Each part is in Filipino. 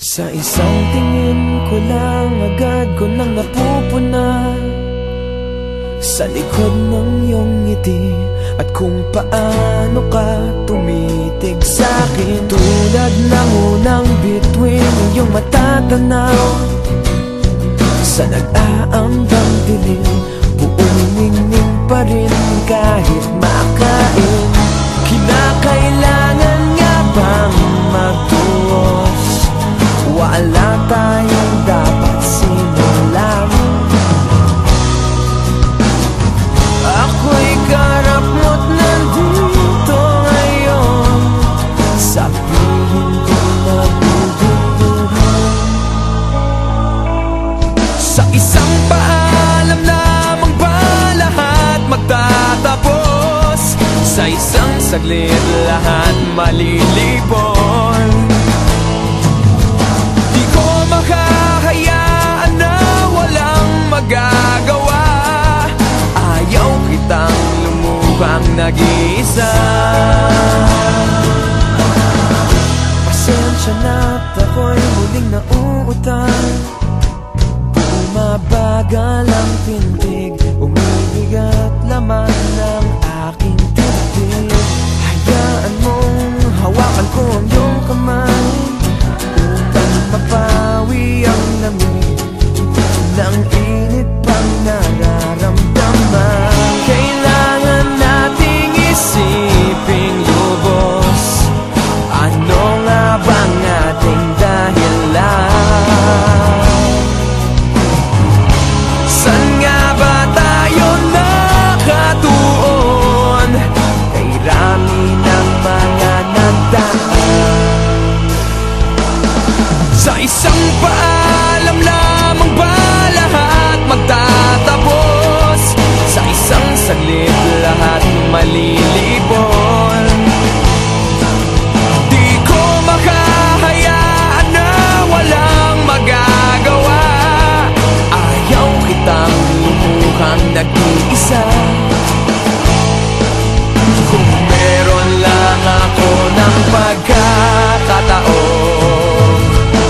Sa isang tingin ko lang agad ko nang napupuna sa likod ng iyong ngiti at kung paano ka tumitig sa'kin. Tulad ng unang bituin iyong matatanaw sa nag-aambang dilim, buong ningning pa rin kahit makain. Kinakailangan nga bang magtuos? Wala tayong dapat simulan. Ako'y karap mo't nandito ngayon, sabihin ko na bubunuhan. Sa isang paalam lamang ba lahat magtatapos? Sa isang saglit lahat malilipon. Di ko makahayaan na walang magagawa. Ayaw kitang lumuhang nag-iisa. Pasensya na't ako'y muling nauutang. Bumabagal ang pintig, umibigat laman ng aking dibdib. Hayaan mong hawakan ko ang iyong kamay upang mapawi ang lamig ng init pang nararamdaman. Kailangan nating isiping lubos, ano nga bang ating dahilan? Saan nga ba tayo nakatuon? Kay rami ng mga nagdaan. Sa isang paalam lamang ba lahat magtatapos? Sa isang saglit lahat malilipon. Di ko makahayaan na walang magagawa. Ayaw kitang lumuhang nag-iisa. Kung meron lang ako ng pagkakataon,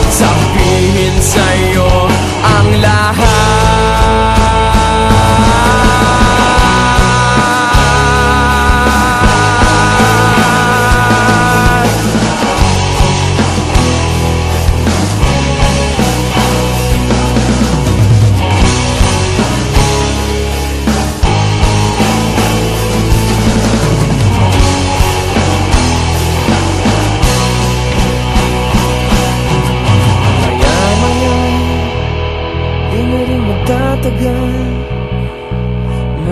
sabihin sa'yo ang lahat.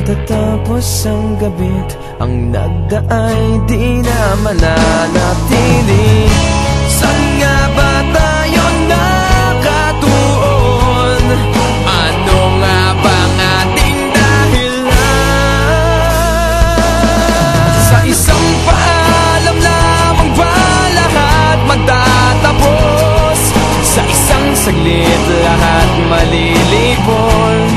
Matatapos ang gabit, ang nagdaay di na mananatili. Saan nga ba tayo nakatuon? Ano nga bang ating dahilan? Sa isang paalam lamang ba lahat magtatapos? Sa isang saglit lahat malilipon.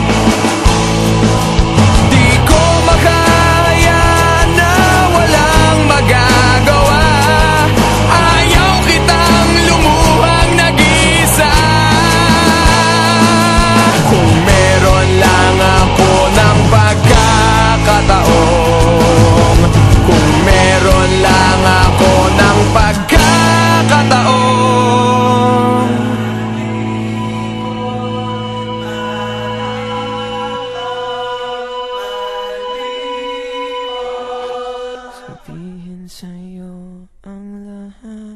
Kung meron lang ako ng pagkakataon, sabihin sa'yo ang lahat.